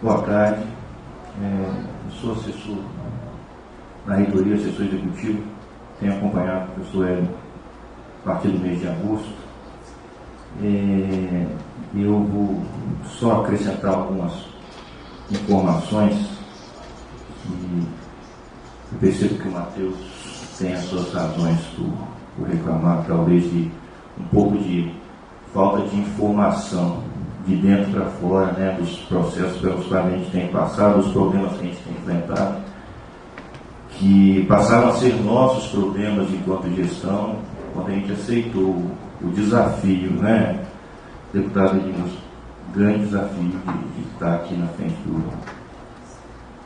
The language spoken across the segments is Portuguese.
Boa tarde. Sou assessor na reitoria, assessor executivo. Tenho acompanhado o professor Hélio a partir do mês de agosto. Eu vou só acrescentar algumas informações que eu percebo que o Matheus tem as suas razões por reclamar, talvez de um pouco de falta de informação de dentro para fora, né, dos processos pelos quais a gente tem passado, os problemas que a gente tem enfrentado, que passaram a ser nossos problemas enquanto gestão, quando a gente aceitou o desafio, né, deputado Edmilson, grande desafio de estar aqui na frente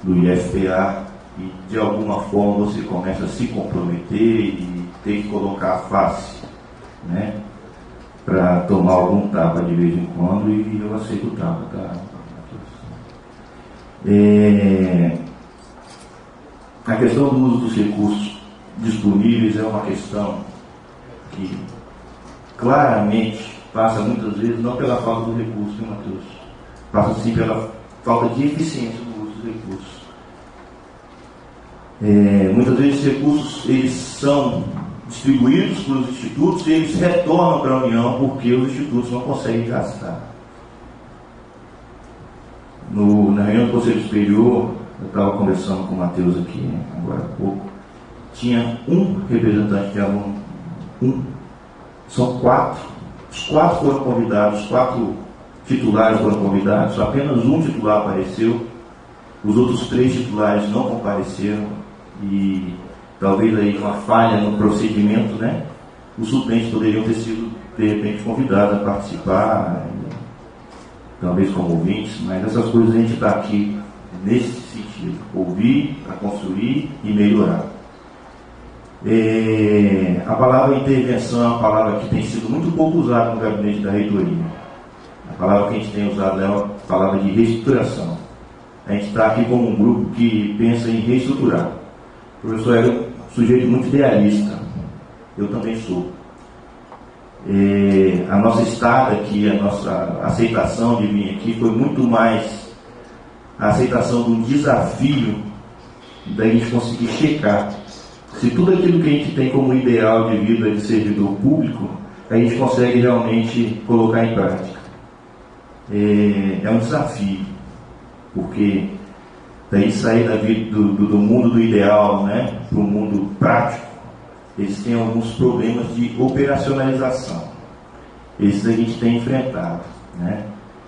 do IFPA, e de alguma forma você começa a se comprometer e tem que colocar a face, né, para tomar algum tapa de vez em quando, e eu aceito o tapa, tá? A questão do uso dos recursos disponíveis é uma questão que claramente passa muitas vezes não pela falta do recurso, né, Matheus? Passa sim pela falta de eficiência no uso dos recursos. Muitas vezes esses recursos eles são distribuídos para os institutos e eles retornam para a União porque os institutos não conseguem gastar. Na reunião do Conselho Superior, eu estava conversando com o Matheus aqui agora há pouco, tinha um representante de aluno, são 4. Os 4 foram convidados, 4 titulares foram convidados, apenas um titular apareceu, os outros 3 titulares não compareceram, e talvez aí uma falha no procedimento, né? Os suplentes poderiam ter sido, de repente, convidados a participar, talvez como ouvintes, mas essas coisas a gente está aqui nesse sentido, ouvir, para construir e melhorar. A palavra intervenção é uma palavra que tem sido muito pouco usada no gabinete da reitoria. A palavra que a gente tem usado é uma palavra de reestruturação. A gente está aqui como um grupo que pensa em reestruturar. O professor é um sujeito muito idealista, eu também sou. A nossa estada aqui, a nossa aceitação de vir aqui foi muito mais a aceitação de um desafio da gente conseguir checar se tudo aquilo que a gente tem como ideal de vida de servidor público, a gente consegue realmente colocar em prática. É um desafio, porque daí sair da vida, do mundo do ideal, né, para o mundo prático, eles têm alguns problemas de operacionalização. Esses a gente tem enfrentado, né?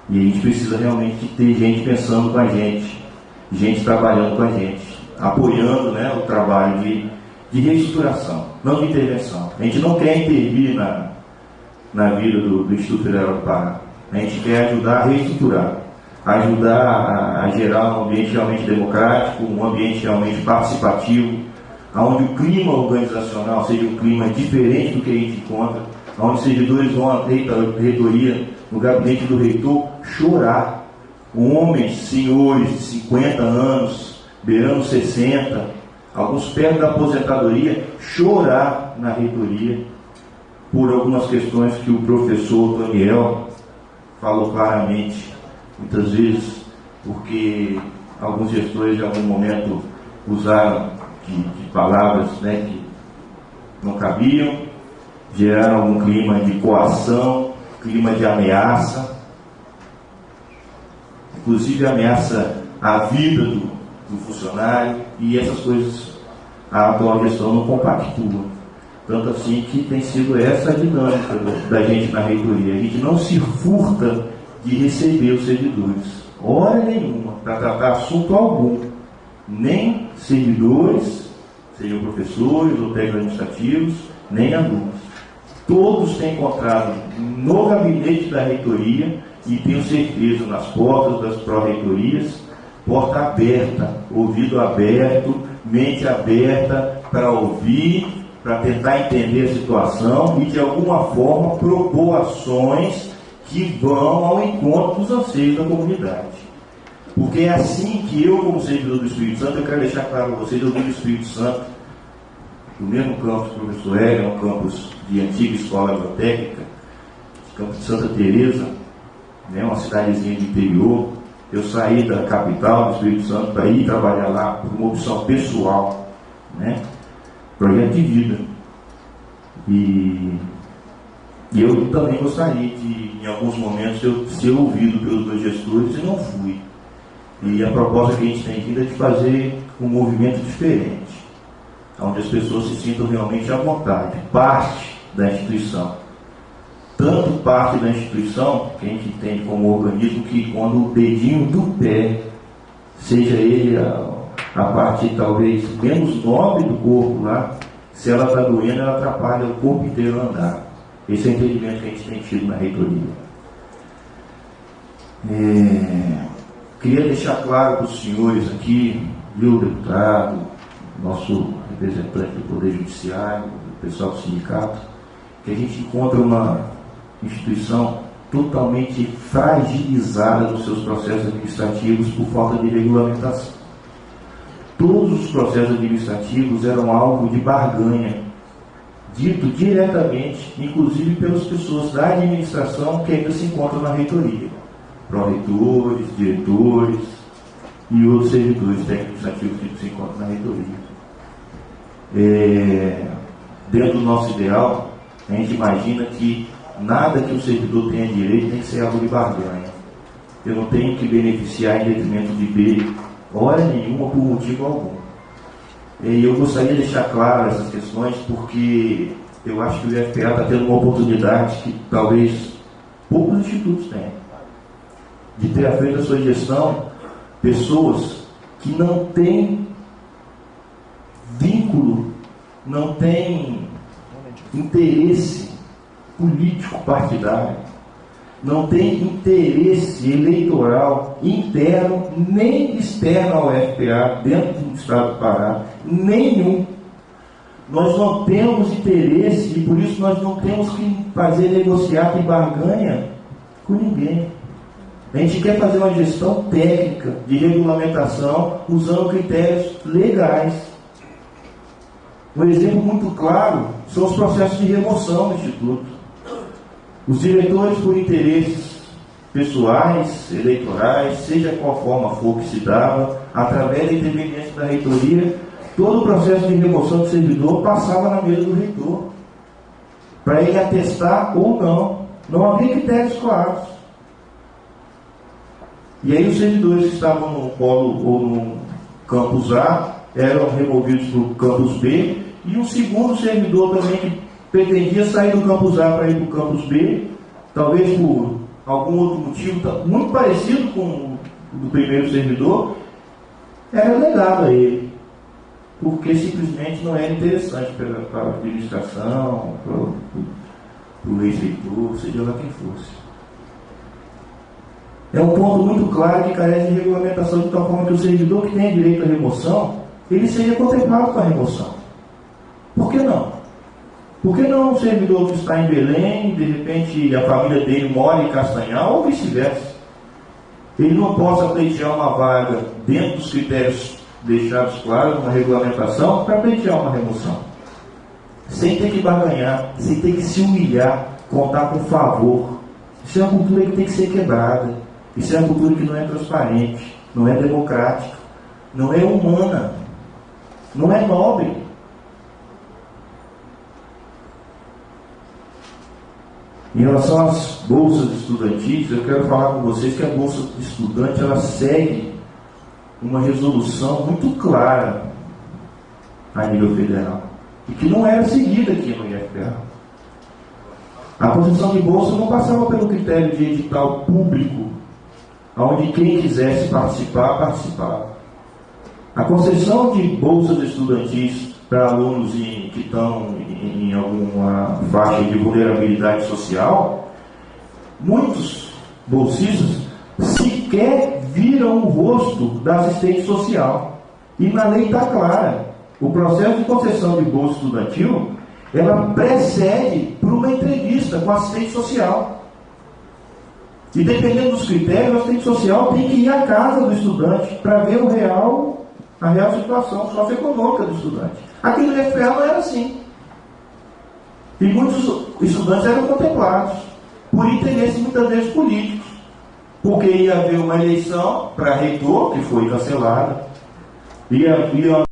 E a gente precisa realmente ter gente pensando com a gente trabalhando com a gente, apoiando, né, o trabalho de reestruturação, não de intervenção. A gente não quer intervir na vida do Instituto Federal do Pará. A gente quer ajudar a reestruturar, ajudar a gerar um ambiente realmente democrático, um ambiente realmente participativo, onde o clima organizacional seja um clima diferente do que a gente encontra, onde os servidores vão à reitoria, no gabinete do reitor, chorar. Homens, senhores de 50 anos, beirando 60, alguns perto da aposentadoria, chorar na reitoria por algumas questões que o professor Daniel falou claramente, muitas vezes porque alguns gestores em algum momento usaram de palavras, né, que não cabiam, geraram algum clima de coação, clima de ameaça, inclusive ameaça à vida do funcionário, e essas coisas a atual gestão não compactua. Tanto assim que tem sido essa a dinâmica da gente na reitoria. A gente não se furta de receber os servidores, hora nenhuma, para tratar assunto algum. Nem servidores, sejam professores ou técnicos administrativos, nem alunos. Todos têm encontrado no gabinete da reitoria, e tenho certeza nas portas das pró-reitorias, porta aberta, ouvido aberto, mente aberta para ouvir, para tentar entender a situação e de alguma forma propor ações que vão ao encontro dos anseios da comunidade. Porque é assim que eu, como servidor do Espírito Santo, eu quero deixar claro para vocês, eu vim do Espírito Santo, do mesmo campus do professor Hélio, é um campus de antiga escola agrotécnica, campus de Santa Teresa, né, uma cidadezinha do interior, Eu saí da capital do Espírito Santo para ir trabalhar lá por uma opção pessoal, né? Projeto de vida. E eu também gostaria de, em alguns momentos, eu ser ouvido pelos meus gestores e não fui. E a proposta que a gente tem aqui é de fazer um movimento diferente, onde as pessoas se sintam realmente à vontade, parte da instituição. Tanto parte da instituição, que a gente entende como organismo, que quando o dedinho do pé, seja ele a parte talvez menos nobre do corpo lá, se ela está doendo, ela atrapalha o corpo inteiro a andar. Esse é o entendimento que a gente tem tido na reitoria. Queria deixar claro para os senhores aqui, viu, deputado, nosso representante do Poder Judiciário, o pessoal do sindicato, que a gente encontra uma instituição totalmente fragilizada nos seus processos administrativos por falta de regulamentação. Todos os processos administrativos eram alvo de barganha, dito diretamente, inclusive pelas pessoas da administração que ainda se encontram na reitoria, pró-reitores, diretores e outros servidores técnico-administrativos que se encontram na reitoria. Dentro do nosso ideal, a gente imagina que nada que o servidor tenha direito tem que ser algo de barganha. Eu não tenho que beneficiar em detrimento de B, hora nenhuma, por motivo algum. E eu gostaria de deixar claro essas questões, porque eu acho que o IFPA está tendo uma oportunidade que talvez poucos institutos tenham, de ter à frente da sua gestão pessoas que não têm vínculo, não têm interesse político partidário, não tem interesse eleitoral interno nem externo ao FPA, dentro do Estado do Pará, nenhum. Nós não temos interesse e por isso nós não temos que fazer negociar e barganha com ninguém. A gente quer fazer uma gestão técnica de regulamentação usando critérios legais. Um exemplo muito claro são os processos de remoção do Instituto. Os diretores, por interesses pessoais, eleitorais, seja qual forma for que se dava, através da interveniência da reitoria, todo o processo de remoção do servidor passava na mesa do reitor, para ele atestar ou não. Não havia critérios claros. E aí os servidores que estavam no polo ou no campus A eram removidos para o campus B, e um segundo servidor também que pretendia sair do campus A para ir para o campus B, talvez por algum outro motivo muito parecido com o do primeiro servidor, era legado a ele, porque simplesmente não era interessante para a administração, para o ex-reitor, seja lá quem fosse. É um ponto muito claro que carece de regulamentação, de tal forma que o servidor que tem direito à remoção, ele seja contemplado com a remoção. Por que não? Por que não um servidor que está em Belém, de repente a família dele mora em Castanhal, ou vice-versa? Ele não possa pleitear uma vaga dentro dos critérios deixados claros na regulamentação para pleitear uma remoção. Sem ter que barganhar, sem ter que se humilhar, contar com favor. Isso é uma cultura que tem que ser quebrada. Isso é uma cultura que não é transparente, não é democrática, não é humana, não é nobre. Em relação às bolsas estudantis, eu quero falar com vocês que a bolsa de estudante ela segue uma resolução muito clara a nível federal e que não era seguida aqui no IFPA. A concessão de bolsa não passava pelo critério de edital público, onde quem quisesse participar, participava. A concessão de bolsas estudantis para alunos que estão em alguma faixa de vulnerabilidade social, muitos bolsistas sequer viram o rosto da assistente social. E na lei está clara, o processo de concessão de bolsa estudantil, ela precede por uma entrevista com a assistente social. E dependendo dos critérios, a assistente social tem que ir à casa do estudante para ver a real situação socioeconômica do estudante. Aqui no IFPA não era assim. E muitos estudantes eram contemplados por interesses muitas vezes políticos. porque ia haver uma eleição para reitor, que foi cancelada, ia